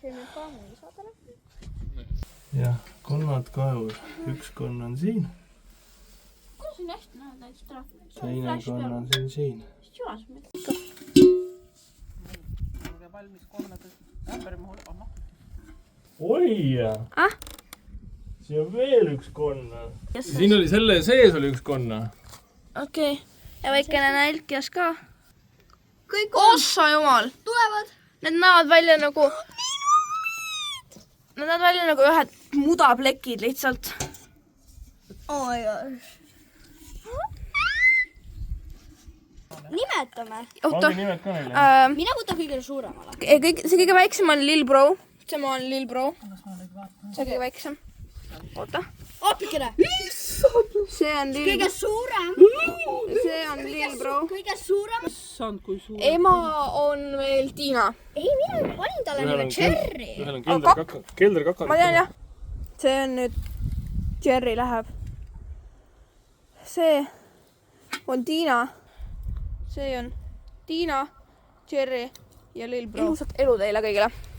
filmib ka mingi saatele. Jah, konnad kaevus. Üks konn on siin. Kuidas on hästi näha täitsa ära? Teine konn on siin. Juhas mõtle. Olge valmis konnade ümber muutama. Oi! Siin on veel üks konna. Siin oli selle sees oli üks konna. Okei. Ja väikene nälkjas ka. Kõik Ossa jumal! tulevad. Need näevad välja nagu... Need näevad välja nagu ühed mudaplekid lihtsalt. Oh my god. Nimetame. Oota. Pange nimed ka neile. Mina võtan kõige suuremale. See kõige väiksem on Lil Bro. See on Lil Bro. See kõige väiksem. Oota. Apikene. See on Lil Kõige suurem. See on Lil Bro. Kõige suurem. Sand kui suur. Ema on meil Tiina. Ei, mina panin talle nime Cherry. Ühel on kelderkakad. Ma tean jah. See on nüüd Cherry läheb. See on Tiina. See on Tiina, Cherry ja Lil Bro. Ilusat elu teile kõigile.